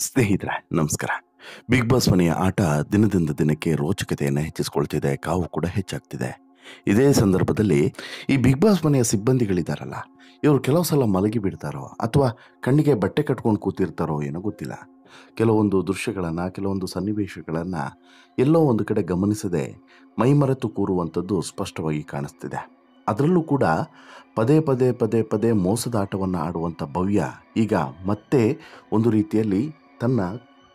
ಸ್ನೇಹಿತರೆ ನಮಸ್ಕಾರ. Big boss ಮನೆಯ ಆಟ ದಿನದಿಂದ ದಿನಕ್ಕೆ ರೋಚಕತೆಯನ್ನು ಹೆಚ್ಚಿಸಿಕೊಳ್ತಿದೆ, ಕಾವು ಕೂಡ ಹೆಚ್ಚಾಗ್ತಿದೆ. ಇದೇ ಸಂದರ್ಭದಲ್ಲಿ ಈ ಬಿಗ್ ಬಾಸ್ ಮನೆಯ ಸಿಬ್ಬಂದಿಗಳಿದಾರಲ್ಲ, ಇವರು ಕೆಲವು ಸಲ ಮಲಗಿ ಬಿಡ್ತಾರೋ ಅಥವಾ ಕಣ್ಣಿಗೆ ಬಟ್ಟೆ ಕಟ್ಕೊಂಡು ಕೂತಿರ್ತಾರೋ ಏನೋ ಗೊತ್ತಿಲ್ಲ. ಕೆಲವೊಂದು ದೃಶ್ಯಗಳನ್ನು, ಕೆಲವೊಂದು ಸನ್ನಿವೇಶಗಳನ್ನು ಎಲ್ಲೋ ಒಂದು ಕಡೆ ಗಮನಿಸದೆ ಮೈಮರೆತು ಕೂರುವಂಥದ್ದು ಸ್ಪಷ್ಟವಾಗಿ ಕಾಣಿಸ್ತಿದೆ. ಅದರಲ್ಲೂ ಕೂಡ ಪದೇ ಪದೇ ಪದೇ ಪದೇ ಮೋಸದ ಆಟವನ್ನು ಆಡುವಂಥ ಭವ್ಯ ಈಗ ಮತ್ತೆ ಒಂದು ರೀತಿಯಲ್ಲಿ ತನ್ನ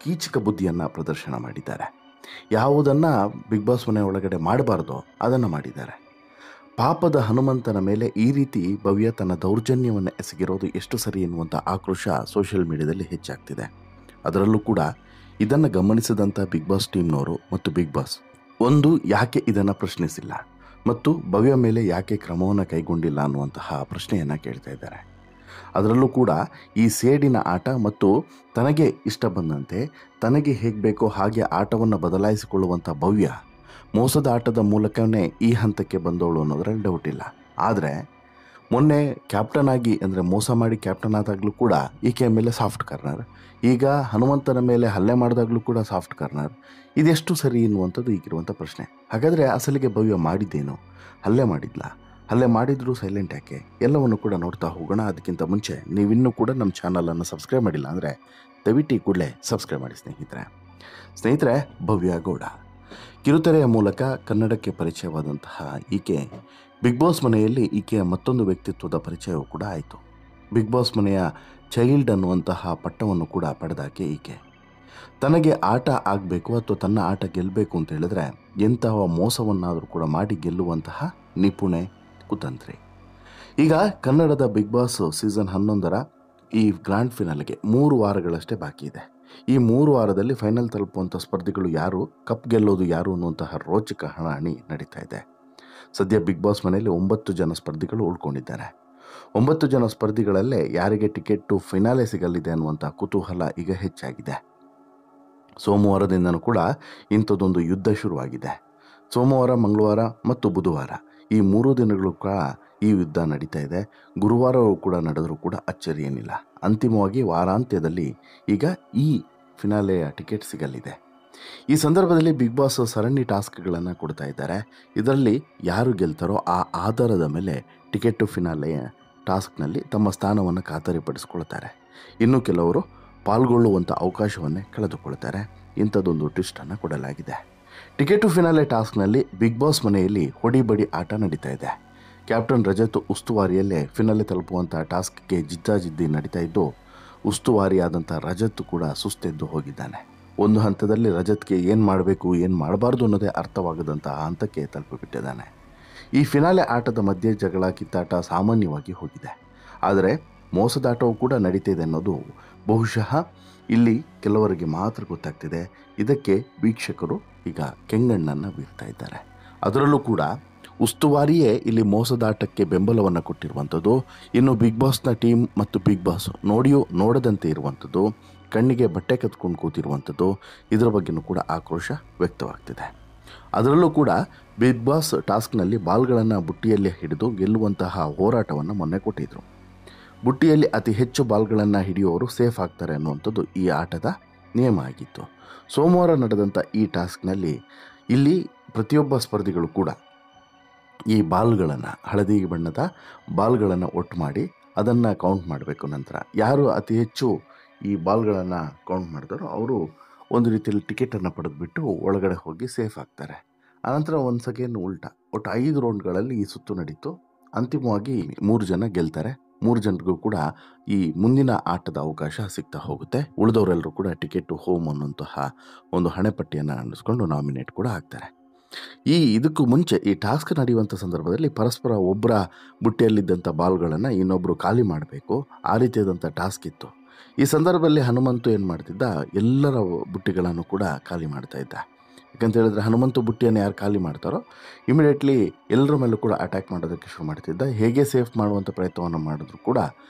ಕೀಚಕ ಬುದ್ಧಿಯನ್ನು ಪ್ರದರ್ಶನ ಮಾಡಿದ್ದಾರೆ. ಯಾವುದನ್ನು ಬಿಗ್ ಬಾಸ್ ಮನೆ ಒಳಗಡೆ ಮಾಡಬಾರ್ದೋ ಅದನ್ನು ಮಾಡಿದ್ದಾರೆ. ಪಾಪದ ಹನುಮಂತನ ಮೇಲೆ ಈ ರೀತಿ ಭವ್ಯ ತನ್ನ ದೌರ್ಜನ್ಯವನ್ನು ಎಸಗಿರೋದು ಎಷ್ಟು ಸರಿ ಎನ್ನುವಂಥ ಆಕ್ರೋಶ ಸೋಷಿಯಲ್ ಮೀಡಿಯಾದಲ್ಲಿ ಹೆಚ್ಚಾಗ್ತಿದೆ. ಅದರಲ್ಲೂ ಕೂಡ ಇದನ್ನು ಗಮನಿಸಿದಂಥ ಬಿಗ್ ಬಾಸ್ ಟೀಮ್ನವರು ಮತ್ತು ಬಿಗ್ ಬಾಸ್ ಯಾಕೆ ಇದನ್ನು ಪ್ರಶ್ನಿಸಿಲ್ಲ ಮತ್ತು ಭವ್ಯ ಮೇಲೆ ಯಾಕೆ ಕ್ರಮವನ್ನು ಕೈಗೊಂಡಿಲ್ಲ ಅನ್ನುವಂತಹ ಪ್ರಶ್ನೆಯನ್ನು ಕೇಳ್ತಾ ಇದ್ದಾರೆ. ಅದರಲ್ಲೂ ಕೂಡ ಈ ಸೇಡಿನ ಆಟ ಮತ್ತು ತನಗೆ ಇಷ್ಟ ಬಂದಂತೆ ತನಗೆ ಹೇಗೆ ಬೇಕೋ ಹಾಗೆ ಆಟವನ್ನು ಬದಲಾಯಿಸಿಕೊಳ್ಳುವಂಥ ಭವ್ಯ ಮೋಸದ ಆಟದ ಮೂಲಕವೇ ಈ ಹಂತಕ್ಕೆ ಬಂದವಳು ಅನ್ನೋದ್ರಲ್ಲಿ ಡೌಟ್ ಇಲ್ಲ. ಆದರೆ ಮೊನ್ನೆ ಕ್ಯಾಪ್ಟನ್ ಆಗಿ ಅಂದರೆ ಮೋಸ ಮಾಡಿ ಕ್ಯಾಪ್ಟನ್ ಆದಾಗಲೂ ಕೂಡ ಈಕೆಯ ಮೇಲೆ ಸಾಫ್ಟ್ ಕಾರ್ನರ್, ಈಗ ಹನುಮಂತನ ಮೇಲೆ ಹಲ್ಲೆ ಮಾಡಿದಾಗಲೂ ಕೂಡ ಸಾಫ್ಟ್ ಕಾರ್ನರ್. ಇದೆಷ್ಟು ಸರಿ ಎನ್ನುವಂಥದ್ದು ಈಗಿರುವಂಥ ಪ್ರಶ್ನೆ. ಹಾಗಾದರೆ ಅಸಲಿಗೆ ಭವ್ಯ ಮಾಡಿದ್ದೇನು? ಹಲ್ಲೆ ಮಾಡಿದ್ಲಾ? ಹಲ್ಲೆ ಮಾಡಿದರೂ ಸೈಲೆಂಟ್ ಯಾಕೆ? ಎಲ್ಲವನ್ನು ಕೂಡ ನೋಡ್ತಾ ಹೋಗೋಣ. ಅದಕ್ಕಿಂತ ಮುಂಚೆ ನೀವಿನ್ನೂ ಕೂಡ ನಮ್ಮ ಚಾನಲನ್ನು ಸಬ್ಸ್ಕ್ರೈಬ್ ಮಾಡಿಲ್ಲ ಅಂದರೆ ದಯವಿಟ್ಟು ಈ ಕೂಡಲೇ ಸಬ್ಸ್ಕ್ರೈಬ್ ಮಾಡಿ ಸ್ನೇಹಿತರೆ. ಭವ್ಯ ಗೌಡ ಕಿರುತೆರೆಯ ಮೂಲಕ ಕನ್ನಡಕ್ಕೆ ಪರಿಚಯವಾದಂತಹ ಈಕೆ ಬಿಗ್ ಬಾಸ್ ಮನೆಯಲ್ಲಿ ಈಕೆಯ ಮತ್ತೊಂದು ವ್ಯಕ್ತಿತ್ವದ ಪರಿಚಯವೂ ಕೂಡ ಆಯಿತು. ಬಿಗ್ ಬಾಸ್ ಮನೆಯ ಚೈಲ್ಡ್ ಅನ್ನುವಂತಹ ಪಟ್ಟವನ್ನು ಕೂಡ ಪಡೆದಾಕೆ ಈಕೆ. ತನಗೆ ಆಟ ಆಗಬೇಕು ಅಥವಾ ತನ್ನ ಆಟ ಗೆಲ್ಲಬೇಕು ಅಂತ ಹೇಳಿದ್ರೆ ಎಂತಹ ಮೋಸವನ್ನಾದರೂ ಕೂಡ ಮಾಡಿ ಗೆಲ್ಲುವಂತಹ ನಿಪುಣೆ, ಕುತಂತ್ರಿ. ಈಗ ಕನ್ನಡದ ಬಿಗ್ ಬಾಸ್ ಸೀಸನ್ 11ರ ಈ ಗ್ರ್ಯಾಂಡ್ ಫಿನಾಲೆಗೆ 3 ವಾರಗಳಷ್ಟೇ ಬಾಕಿ ಇದೆ. ಈ 3 ವಾರದಲ್ಲಿ ಫೈನಲ್ ತಲುಪುವಂಥ ಸ್ಪರ್ಧಿಗಳು ಯಾರು, ಕಪ್ ಗೆಲ್ಲೋದು ಯಾರು ಅನ್ನುವಂತಹ ರೋಚಕ ಹಣಾಹಣಿ ನಡೀತಾ ಇದೆ. ಸದ್ಯ ಬಿಗ್ ಬಾಸ್ ಮನೆಯಲ್ಲಿ 9 ಜನ ಸ್ಪರ್ಧಿಗಳು ಉಳ್ಕೊಂಡಿದ್ದಾರೆ. 9 ಜನ ಸ್ಪರ್ಧಿಗಳಲ್ಲೇ ಯಾರಿಗೆ ಟಿಕೆಟ್ ಫಿನಾಲೆ ಸಿಗಲಿದೆ ಅನ್ನುವಂಥ ಕುತೂಹಲ ಈಗ ಹೆಚ್ಚಾಗಿದೆ. ಸೋಮವಾರದಿಂದನೂ ಕೂಡ ಇಂಥದ್ದೊಂದು ಯುದ್ಧ ಶುರುವಾಗಿದೆ. ಸೋಮವಾರ, ಮಂಗಳವಾರ ಮತ್ತು ಬುಧವಾರ ಈ 3 ದಿನಗಳು ಕೂಡ ಈ ಯುದ್ಧ ನಡೀತಾ ಇದೆ. ಗುರುವಾರವೂ ಕೂಡ ನಡೆದರೂ ಕೂಡ ಅಚ್ಚರಿ ಏನಿಲ್ಲ. ಅಂತಿಮವಾಗಿ ವಾರಾಂತ್ಯದಲ್ಲಿ ಈಗ ಈ ಫಿನಾಲೆಯ ಟಿಕೆಟ್ ಸಿಗಲಿದೆ. ಈ ಸಂದರ್ಭದಲ್ಲಿ ಬಿಗ್ ಬಾಸ್ ಸರಣಿ ಟಾಸ್ಕ್ಗಳನ್ನು ಕೊಡ್ತಾ ಇದ್ದಾರೆ. ಇದರಲ್ಲಿ ಯಾರು ಗೆಲ್ತಾರೋ ಆ ಆಧಾರದ ಮೇಲೆ ಟಿಕೆಟ್ ಫಿನಾಲೆಯ ಟಾಸ್ಕ್ನಲ್ಲಿ ತಮ್ಮ ಸ್ಥಾನವನ್ನು ಖಾತರಿಪಡಿಸ್ಕೊಳ್ತಾರೆ. ಇನ್ನು ಕೆಲವರು ಪಾಲ್ಗೊಳ್ಳುವಂಥ ಅವಕಾಶವನ್ನೇ ಕಳೆದುಕೊಳ್ತಾರೆ. ಇಂಥದ್ದೊಂದು ಟ್ವಿಸ್ಟನ್ನು ಕೊಡಲಾಗಿದೆ. ಟಿಕೆಟ್ ಫಿನಾಲೆ ಟಾಸ್ಕ್ನಲ್ಲಿ ಬಿಗ್ ಬಾಸ್ ಮನೆಯಲ್ಲಿ ಹೊಡಿಬಡಿ ಆಟ ನಡೀತಾ ಇದೆ. ಕ್ಯಾಪ್ಟನ್ ರಜತ್ ಉಸ್ತುವಾರಿಯಲ್ಲೇ ಫಿನಾಲೆ ತಲುಪುವಂಥ ಟಾಸ್ಕ್ಗೆ ಜಿದ್ದಾಜಿದ್ದಿ ನಡೀತಾ ಇದ್ದು, ಉಸ್ತುವಾರಿಯಾದಂಥ ರಜತ್ ಕೂಡ ಸುಸ್ತೆದ್ದು ಹೋಗಿದ್ದಾನೆ. ಒಂದು ಹಂತದಲ್ಲಿ ರಜತ್ಗೆ ಏನು ಮಾಡಬೇಕು, ಏನು ಮಾಡಬಾರ್ದು ಅನ್ನೋದೇ ಅರ್ಥವಾಗದಂಥ ಹಂತಕ್ಕೆ ತಲುಪಿಬಿಟ್ಟಿದ್ದಾನೆ. ಈ ಫಿನಾಲೆ ಆಟದ ಮಧ್ಯೆ ಜಗಳ, ಕಿತ್ತಾಟ ಸಾಮಾನ್ಯವಾಗಿ ಹೋಗಿದೆ. ಆದರೆ ಮೋಸದಾಟವೂ ಕೂಡ ನಡೀತಿದೆ ಅನ್ನೋದು ಬಹುಶಃ ಇಲ್ಲಿ ಕೆಲವರಿಗೆ ಮಾತ್ರ ಗೊತ್ತಾಗ್ತಿದೆ. ಇದಕ್ಕೆ ವೀಕ್ಷಕರು ಈಗ ಕೆಂಗಣ್ಣನ್ನು ಬೀರ್ತಾ ಇದ್ದಾರೆ. ಅದರಲ್ಲೂ ಕೂಡ ಉಸ್ತುವಾರಿಯೇ ಇಲ್ಲಿ ಮೋಸದಾಟಕ್ಕೆ ಬೆಂಬಲವನ್ನು ಕೊಟ್ಟಿರುವಂಥದ್ದು. ಇನ್ನು ಬಿಗ್ ಬಾಸ್ನ ಟೀಮ್ ಮತ್ತು ಬಿಗ್ ಬಾಸ್ ನೋಡಿಯೂ ನೋಡದಂತೆ ಇರುವಂಥದ್ದು, ಕಣ್ಣಿಗೆ ಬಟ್ಟೆ ಕತ್ಕೊಂಡು ಕೂತಿರುವಂಥದ್ದು, ಇದರ ಬಗ್ಗೆಯೂ ಕೂಡ ಆಕ್ರೋಶ ವ್ಯಕ್ತವಾಗ್ತಿದೆ. ಅದರಲ್ಲೂ ಕೂಡ ಬಿಗ್ ಬಾಸ್ ಟಾಸ್ಕ್ನಲ್ಲಿ ಬಾಲ್ಗಳನ್ನು ಬುಟ್ಟಿಯಲ್ಲಿ ಹಿಡಿದು ಗೆಲ್ಲುವಂತಹ ಹೋರಾಟವನ್ನು ಮೊನ್ನೆ ಕೊಟ್ಟಿದ್ದರು. ಬುಟ್ಟಿಯಲ್ಲಿ ಅತಿ ಹೆಚ್ಚು ಬಾಲ್ಗಳನ್ನು ಹಿಡಿಯುವವರು ಸೇಫ್ ಆಗ್ತಾರೆ ಅನ್ನುವಂಥದ್ದು ಈ ಆಟದ ನಿಯಮ ಆಗಿತ್ತು. ಸೋಮವಾರ ನಡೆದಂಥ ಈ ಟಾಸ್ಕ್ನಲ್ಲಿ ಇಲ್ಲಿ ಪ್ರತಿಯೊಬ್ಬ ಸ್ಪರ್ಧಿಗಳು ಕೂಡ ಈ ಬಾಲ್ಗಳನ್ನು, ಹಳದಿ ಬಣ್ಣದ ಬಾಲ್ಗಳನ್ನು ಒಟ್ಟು ಮಾಡಿ ಅದನ್ನು ಕೌಂಟ್ ಮಾಡಬೇಕು. ನಂತರ ಯಾರು ಅತಿ ಹೆಚ್ಚು ಈ ಬಾಲ್ಗಳನ್ನು ಕೌಂಟ್ ಮಾಡಿದಾರೋ ಅವರು ಒಂದು ರೀತಿಯಲ್ಲಿ ಟಿಕೆಟನ್ನು ಪಡೆದುಬಿಟ್ಟು ಒಳಗಡೆ ಹೋಗಿ ಸೇಫ್ ಆಗ್ತಾರೆ. ಆನಂತರ ಒಂದು ಸೆಕೆಂಡ್ ಉಲ್ಟಾ, ಒಟ್ಟು 5 ರೌಂಡ್ಗಳಲ್ಲಿ ಈ ಸುತ್ತು ನಡೀತು. ಅಂತಿಮವಾಗಿ 3 ಜನ ಗೆಲ್ತಾರೆ. 3 ಜನರಿಗೂ ಕೂಡ ಈ ಮುಂದಿನ ಆಟದ ಅವಕಾಶ ಸಿಗ್ತಾ ಹೋಗುತ್ತೆ. ಉಳಿದವರೆಲ್ಲರೂ ಕೂಡ ಟಿಕೆಟ್ ಹೋಮ್ ಅನ್ನುವಂತಹ ಒಂದು ಹಣೆಪಟ್ಟಿಯನ್ನು ಅಂಟಿಸ್ಕೊಂಡು ನಾಮಿನೇಟ್ ಕೂಡ ಆಗ್ತಾರೆ. ಇದಕ್ಕೂ ಮುಂಚೆ ಈ ಟಾಸ್ಕ್ ನಡೆಯುವಂಥ ಸಂದರ್ಭದಲ್ಲಿ ಪರಸ್ಪರ ಒಬ್ಬರ ಬುಟ್ಟಿಯಲ್ಲಿದ್ದಂಥ ಬಾಲ್ಗಳನ್ನು ಇನ್ನೊಬ್ಬರು ಖಾಲಿ ಮಾಡಬೇಕು, ಆ ರೀತಿಯಾದಂಥ ಟಾಸ್ಕ್ ಇತ್ತು. ಈ ಸಂದರ್ಭದಲ್ಲಿ ಹನುಮಂತು ಏನು ಮಾಡ್ತಿದ್ದ, ಎಲ್ಲರ ಬುಟ್ಟಿಗಳನ್ನು ಕೂಡ ಖಾಲಿ ಮಾಡ್ತಾ ಇದ್ದ. ಯಾಕಂತ ಹೇಳಿದ್ರೆ ಹನುಮಂತು ಬುಟ್ಟಿಯನ್ನು ಯಾರು ಖಾಲಿ ಮಾಡ್ತಾರೋ ಇಮಿಡಿಯೇಟ್ಲಿ ಎಲ್ಲರ ಮೇಲೂ ಕೂಡ ಅಟ್ಯಾಕ್ ಮಾಡೋದಕ್ಕೆ ಶುರು ಮಾಡ್ತಿದ್ದ. ಹೇಗೆ ಸೇಫ್ ಮಾಡುವಂಥ ಪ್ರಯತ್ನವನ್ನು ಮಾಡಿದ್ರು ಕೂಡ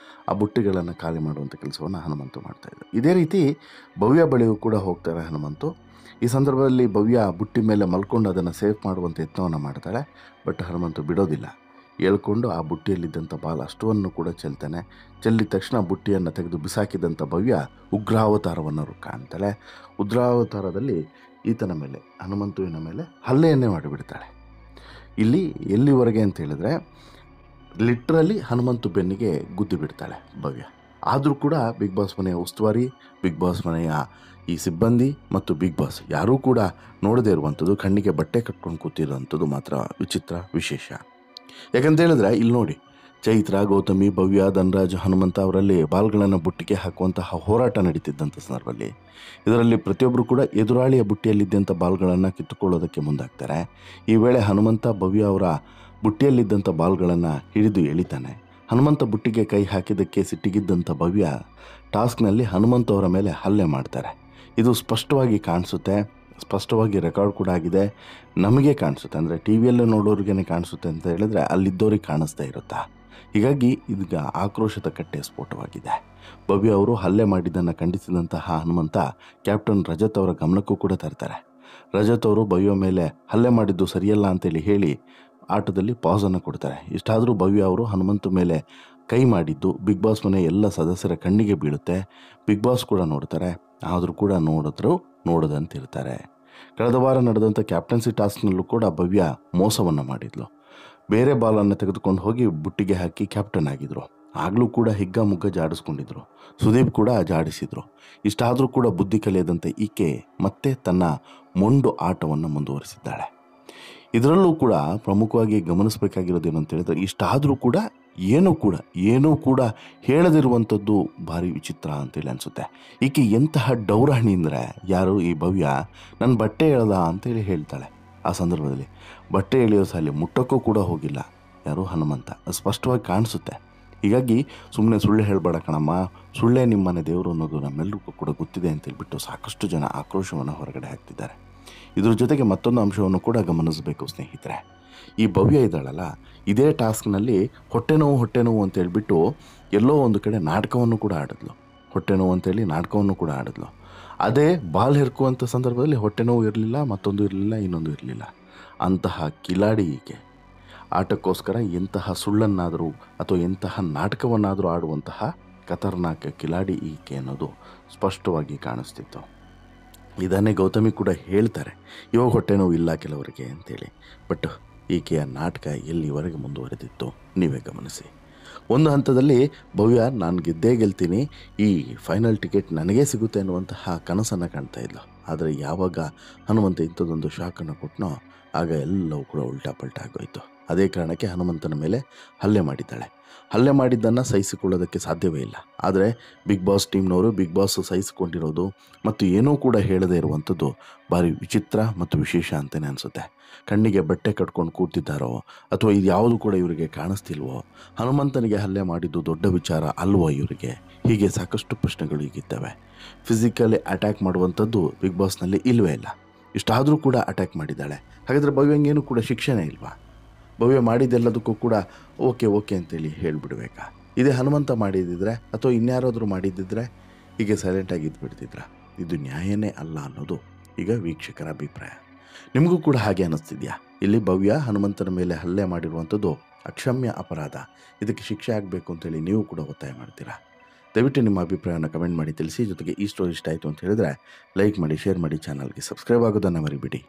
ಆ ಬುಟ್ಟಿಗಳನ್ನು ಖಾಲಿ ಮಾಡುವಂಥ ಕೆಲಸವನ್ನು ಹನುಮಂತು ಮಾಡ್ತಾಯಿದ್ದ. ಇದೇ ರೀತಿ ಭವ್ಯ ಬಳಿಯೂ ಕೂಡ ಹೋಗ್ತಾರೆ ಹನುಮಂತು. ಈ ಸಂದರ್ಭದಲ್ಲಿ ಭವ್ಯ ಬುಟ್ಟಿ ಮೇಲೆ ಮಲ್ಕೊಂಡು ಅದನ್ನು ಸೇಫ್ ಮಾಡುವಂಥ ಯತ್ನವನ್ನು ಮಾಡ್ತಾಳೆ. ಬಟ್ ಹನುಮಂತು ಬಿಡೋದಿಲ್ಲ. ಹೇಳ್ಕೊಂಡು ಆ ಬುಟ್ಟಿಯಲ್ಲಿದ್ದಂಥ ಬಾಲ್ ಅಷ್ಟವನ್ನು ಕೂಡ ಚೆಲ್ತಾನೆ. ಚೆಲ್ಲಿದ ತಕ್ಷಣ ಬುಟ್ಟಿಯನ್ನು ತೆಗೆದು ಬಿಸಾಕಿದಂಥ ಭವ್ಯ ಉಗ್ರಾವತಾರವನ್ನು ಕಾಣ್ತಾಳೆ. ಉಗ್ರಾವತಾರದಲ್ಲಿ ಈತನ ಮೇಲೆ, ಹನುಮಂತುವಿನ ಮೇಲೆ ಹಲ್ಲೆಯನ್ನೇ ಮಾಡಿಬಿಡ್ತಾಳೆ. ಇಲ್ಲಿ ಎಲ್ಲಿವರೆಗೆ ಅಂತ ಹೇಳಿದ್ರೆ ಲಿಟ್ರಲಿ ಹನುಮಂತು ಬೆನ್ನಿಗೆ ಗುದ್ದಿ ಬಿಡ್ತಾಳೆ ಭವ್ಯ. ಆದರೂ ಕೂಡ ಬಿಗ್ ಬಾಸ್ ಮನೆಯ ಉಸ್ತುವಾರಿ, ಬಿಗ್ ಬಾಸ್ ಮನೆಯ ಈ ಸಿಬ್ಬಂದಿ ಮತ್ತು ಬಿಗ್ ಬಾಸ್ ಯಾರೂ ಕೂಡ ನೋಡದೇ ಇರುವಂಥದ್ದು, ಕಣ್ಣಿಗೆ ಬಟ್ಟೆ ಕಟ್ಕೊಂಡು ಕೂತಿರೋವಂಥದ್ದು ಮಾತ್ರ ವಿಚಿತ್ರ, ವಿಶೇಷ. ಯಾಕಂತ ಹೇಳಿದ್ರೆ ಇಲ್ಲಿ ನೋಡಿ, ಚೈತ್ರ, ಗೌತಮಿ, ಭವ್ಯ, ಧನರಾಜ್, ಹನುಮಂತ ಅವರಲ್ಲಿ ಬಾಲ್ಗಳನ್ನು ಬುಟ್ಟಿಗೆ ಹಾಕುವಂತಹ ಹೋರಾಟ ನಡೀತಿದ್ದಂಥ ಸಂದರ್ಭದಲ್ಲಿ ಇದರಲ್ಲಿ ಪ್ರತಿಯೊಬ್ಬರು ಕೂಡ ಎದುರಾಳಿಯ ಬುಟ್ಟಿಯಲ್ಲಿದ್ದಂಥ ಬಾಲ್ಗಳನ್ನು ಕಿತ್ತುಕೊಳ್ಳೋದಕ್ಕೆ ಮುಂದಾಗ್ತಾರೆ. ಈ ವೇಳೆ ಹನುಮಂತ ಭವ್ಯ ಅವರ ಬುಟ್ಟಿಯಲ್ಲಿದ್ದಂಥ ಬಾಲ್ಗಳನ್ನು ಹಿಡಿದು ಎಳಿತಾನೆ. ಹನುಮಂತ ಬುಟ್ಟಿಗೆ ಕೈ ಹಾಕಿದ್ದಕ್ಕೆ ಸಿಟ್ಟಿಗಿದ್ದಂಥ ಭವ್ಯ ಟಾಸ್ಕ್ನಲ್ಲಿ ಹನುಮಂತ ಅವರ ಮೇಲೆ ಹಲ್ಲೆ ಮಾಡ್ತಾರೆ. ಇದು ಸ್ಪಷ್ಟವಾಗಿ ಕಾಣಿಸುತ್ತೆ, ಸ್ಪಷ್ಟವಾಗಿ ರೆಕಾರ್ಡ್ ಕೂಡ ಆಗಿದೆ. ನಮಗೆ ಕಾಣಿಸುತ್ತೆ, ಅಂದರೆ ಟಿ ವಿಯಲ್ಲೇ ನೋಡೋರಿಗೇ ಕಾಣಿಸುತ್ತೆ ಅಂತ ಹೇಳಿದ್ರೆ ಅಲ್ಲಿದ್ದವ್ರಿಗೆ ಕಾಣಿಸ್ತಾ ಇರುತ್ತಾ. ಹೀಗಾಗಿ ಇದೀಗ ಆಕ್ರೋಶದ ಕಟ್ಟೆ ಸ್ಫೋಟವಾಗಿದೆ. ಭವ್ಯ ಅವರು ಹಲ್ಲೆ ಮಾಡಿದ್ದನ್ನು ಖಂಡಿಸಿದಂತಹ ಹನುಮಂತ ಕ್ಯಾಪ್ಟನ್ ರಜತ್ ಅವರ ಗಮನಕ್ಕೂ ಕೂಡ ತರ್ತಾರೆ. ರಜತ್ ಅವರು ಭವ್ಯ ಮೇಲೆ ಹಲ್ಲೆ ಮಾಡಿದ್ದು ಸರಿಯಲ್ಲ ಅಂತೇಳಿ ಹೇಳಿ ಆಟದಲ್ಲಿ ಪಾಸನ್ನು ಕೊಡ್ತಾರೆ. ಇಷ್ಟಾದರೂ ಭವ್ಯ ಅವರು ಹನುಮಂತ ಮೇಲೆ ಕೈ ಮಾಡಿದ್ದು ಬಿಗ್ ಬಾಸ್ ಮನೆ ಎಲ್ಲ ಸದಸ್ಯರ ಕಣ್ಣಿಗೆ ಬೀಳುತ್ತೆ. ಬಿಗ್ ಬಾಸ್ ಕೂಡ ನೋಡ್ತಾರೆ, ಆದರೂ ಕೂಡ ನೋಡದಂತಿರ್ತಾರೆ. ಕಳೆದ ವಾರ ನಡೆದಂಥ ಕ್ಯಾಪ್ಟನ್ಸಿ ಟಾಸ್ಕ್ನಲ್ಲೂ ಕೂಡ ಭವ್ಯ ಮೋಸವನ್ನು ಮಾಡಿದ್ಲು. ಬೇರೆ ಬಾಲನ್ನು ತೆಗೆದುಕೊಂಡು ಹೋಗಿ ಬುಟ್ಟಿಗೆ ಹಾಕಿ ಕ್ಯಾಪ್ಟನ್ ಆಗಿದ್ರು. ಆಗಲೂ ಕೂಡ ಹಿಗ್ಗಾಮುಗ್ಗ ಜಾಡಿಸ್ಕೊಂಡಿದ್ರು. ಸುದೀಪ್ ಕೂಡ ಜಾಡಿಸಿದ್ರು. ಇಷ್ಟಾದರೂ ಕೂಡ ಬುದ್ಧಿ ಕಲಿಯದಂತೆ ಈಕೆ ಮತ್ತೆ ತನ್ನ ಮೊಂಡು ಆಟವನ್ನು ಮುಂದುವರಿಸಿದ್ದಾಳೆ. ಇದರಲ್ಲೂ ಕೂಡ ಪ್ರಮುಖವಾಗಿ ಗಮನಿಸಬೇಕಾಗಿರೋದೇನು ಅಂತ ಹೇಳಿದ್ರೆ, ಇಷ್ಟಾದರೂ ಕೂಡ ಏನೂ ಕೂಡ ಹೇಳದಿರುವಂಥದ್ದು ಭಾರಿ ವಿಚಿತ್ರ ಅಂತೇಳಿ ಅನಿಸುತ್ತೆ. ಈಕೆ ಎಂತಹ ಡೌರಾಣಿ ಅಂದರೆ, ಯಾರು ಈ ಭವ್ಯ ನನ್ನ ಬಟ್ಟೆ ಎಳ್ದ ಅಂತೇಳಿ ಹೇಳ್ತಾಳೆ. ಆ ಸಂದರ್ಭದಲ್ಲಿ ಬಟ್ಟೆ ಎಳೆಯೋ ಸಾಲಿ ಮುಟ್ಟಕ್ಕೂ ಕೂಡ ಹೋಗಿಲ್ಲ ಯಾರು, ಹನುಮಂತ. ಸ್ಪಷ್ಟವಾಗಿ ಕಾಣಿಸುತ್ತೆ. ಹೀಗಾಗಿ ಸುಮ್ಮನೆ ಸುಳ್ಳು ಹೇಳಬೇಡ ಕಣಮ್ಮ, ಸುಳ್ಳೇ ನಿಮ್ಮನೆ ದೇವರು ಅನ್ನೋದು ನಮ್ಮೆಲ್ಲರಿಗೂ ಕೂಡ ಗೊತ್ತಿದೆ ಅಂತೇಳ್ಬಿಟ್ಟು ಸಾಕಷ್ಟು ಜನ ಆಕ್ರೋಶವನ್ನು ಹೊರಗಡೆ ಹಾಕ್ತಿದ್ದಾರೆ. ಇದ್ರ ಜೊತೆಗೆ ಮತ್ತೊಂದು ಅಂಶವನ್ನು ಕೂಡ ಗಮನಿಸಬೇಕು ಸ್ನೇಹಿತರೆ. ಈ ಭವ್ಯ ಇದ್ದಾಳಲ್ಲ, ಇದೇ ಟಾಸ್ಕ್ನಲ್ಲಿ ಹೊಟ್ಟೆ ನೋವು ಅಂತ ಹೇಳ್ಬಿಟ್ಟು ಎಲ್ಲೋ ಒಂದು ಕಡೆ ನಾಟಕವನ್ನು ಕೂಡ ಆಡಿದ್ಲು. ಹೊಟ್ಟೆ ನೋವು ಅಂತೇಳಿ ನಾಟಕವನ್ನು ಕೂಡ ಆಡಿದ್ಲು. ಅದೇ ಬಾಲ್ ಹೆರ್ಕುವಂಥ ಸಂದರ್ಭದಲ್ಲಿ ಹೊಟ್ಟೆ ನೋವು ಇರಲಿಲ್ಲ, ಮತ್ತೊಂದು ಇರಲಿಲ್ಲ, ಇನ್ನೊಂದು ಇರಲಿಲ್ಲ. ಅಂತಹ ಕಿಲಾಡಿ ಈಕೆ. ಆಟಕ್ಕೋಸ್ಕರ ಎಂತಹ ಸುಳ್ಳನ್ನಾದರೂ ಅಥವಾ ಎಂತಹ ನಾಟಕವನ್ನಾದರೂ ಆಡುವಂತಹ ಖತರ್ನಾಕ ಕಿಲಾಡಿ ಈಕೆ ಅನ್ನೋದು ಸ್ಪಷ್ಟವಾಗಿ ಕಾಣಿಸ್ತಿತ್ತು. ಇದನ್ನೇ ಗೌತಮಿ ಕೂಡ ಹೇಳ್ತಾರೆ, ಇವಾಗ ಹೊಟ್ಟೆ ನೋವು ಇಲ್ಲ ಕೆಲವರಿಗೆ ಅಂತೇಳಿ. ಬಟ್ ಈಕೆಯ ನಾಟಕ ಎಲ್ಲಿವರೆಗೆ ಮುಂದುವರೆದಿತ್ತು ನೀವೇ ಗಮನಿಸಿ. ಒಂದು ಹಂತದಲ್ಲಿ ಭವ್ಯ ನಾನು ಗೆಲ್ತೀನಿ, ಈ ಫೈನಲ್ ಟಿಕೆಟ್ ನನಗೇ ಸಿಗುತ್ತೆ ಅನ್ನುವಂತಹ ಕನಸನ್ನು ಕಾಣ್ತಾ ಇದ್ಲು. ಆದರೆ ಯಾವಾಗ ಹನುಮಂತ ಇಂಥದ್ದೊಂದು ಶಾಕನ್ನು ಕೊಟ್ಟನೋ ಆಗ ಎಲ್ಲವೂ ಕೂಡ ಉಲ್ಟಾ ಪಲ್ಟಾ ಆಗೋಯಿತು. ಅದೇ ಕಾರಣಕ್ಕೆ ಹನುಮಂತನ ಮೇಲೆ ಹಲ್ಲೆ ಮಾಡಿದ್ದಾಳೆ. ಹಲ್ಲೆ ಮಾಡಿದ್ದನ್ನು ಸಹಿಸಿಕೊಳ್ಳೋದಕ್ಕೆ ಸಾಧ್ಯವೇ ಇಲ್ಲ. ಆದರೆ ಬಿಗ್ ಬಾಸ್ ಟೀಮ್ನವರು ಬಿಗ್ ಬಾಸ್ ಸಹಿಸಿಕೊಂಡಿರೋದು ಮತ್ತು ಏನೂ ಕೂಡ ಹೇಳದೇ ಇರುವಂಥದ್ದು ಭಾರಿ ವಿಚಿತ್ರ ಮತ್ತು ವಿಶೇಷ ಅಂತಲೇ ಅನಿಸುತ್ತೆ. ಕಣ್ಣಿಗೆ ಬಟ್ಟೆ ಕಟ್ಕೊಂಡು ಕೂತಿದ್ದಾರೋ ಅಥವಾ ಇದು ಯಾವುದು ಕೂಡ ಇವರಿಗೆ ಕಾಣಿಸ್ತಿಲ್ವೋ, ಹನುಮಂತನಿಗೆ ಹಲ್ಲೆ ಮಾಡಿದ್ದು ದೊಡ್ಡ ವಿಚಾರ ಅಲ್ವೋ ಇವರಿಗೆ, ಹೀಗೆ ಸಾಕಷ್ಟು ಪ್ರಶ್ನೆಗಳು ಈಗಿರ್ತವೆ. ಫಿಸಿಕಲಿ ಅಟ್ಯಾಕ್ ಮಾಡುವಂಥದ್ದು ಬಿಗ್ ಬಾಸ್ನಲ್ಲಿ ಇಲ್ಲವೇ ಇಲ್ಲ. ಇಷ್ಟಾದರೂ ಕೂಡ ಅಟ್ಯಾಕ್ ಮಾಡಿದ್ದಾಳೆ. ಹಾಗಾದರೆ ಭವ್ಯಂಗೇನು ಕೂಡ ಶಿಕ್ಷೆನೇ ಇಲ್ವಾ? ಭವ್ಯ ಮಾಡಿದ್ದೆಲ್ಲದಕ್ಕೂ ಕೂಡ ಓಕೆ ಅಂತೇಳಿ ಹೇಳಿಬಿಡ್ಬೇಕಾ? ಇದೇ ಹನುಮಂತ ಮಾಡಿದ್ದಿದ್ರೆ ಅಥವಾ ಇನ್ಯಾರಾದರೂ ಮಾಡಿದ್ದಿದ್ರೆ ಹೀಗೆ ಸೈಲೆಂಟಾಗಿ ಇದ್ಬಿಡ್ತಿದ್ರ? ಇದು ನ್ಯಾಯನೇ ಅಲ್ಲ ಅನ್ನೋದು ಈಗ ವೀಕ್ಷಕರ ಅಭಿಪ್ರಾಯ. ನಿಮಗೂ ಕೂಡ ಹಾಗೆ ಅನ್ನಿಸ್ತಿದ್ಯಾ? ಇಲ್ಲಿ ಭವ್ಯ ಹನುಮಂತನ ಮೇಲೆ ಹಲ್ಲೆ ಮಾಡಿರುವಂಥದ್ದು ಅಕ್ಷಮ್ಯ ಅಪರಾಧ, ಇದಕ್ಕೆ ಶಿಕ್ಷೆ ಆಗಬೇಕು ಅಂತೇಳಿ ನೀವು ಕೂಡ ಒತ್ತಾಯ ಮಾಡ್ತೀರಾ? ದಯವಿಟ್ಟು ನಿಮ್ಮ ಅಭಿಪ್ರಾಯವನ್ನು ಕಮೆಂಟ್ ಮಾಡಿ ತಿಳಿಸಿ. ಜೊತೆಗೆ ಈ ಸ್ಟೋರಿ ಇಷ್ಟ ಆಯಿತು ಅಂತ ಹೇಳಿದ್ರೆ ಲೈಕ್ ಮಾಡಿ, ಶೇರ್ ಮಾಡಿ, ಚಾನಲ್ಗೆ ಸಬ್ಸ್ಕ್ರೈಬ್ ಆಗೋದನ್ನು ಮರಿಬೇಡಿ.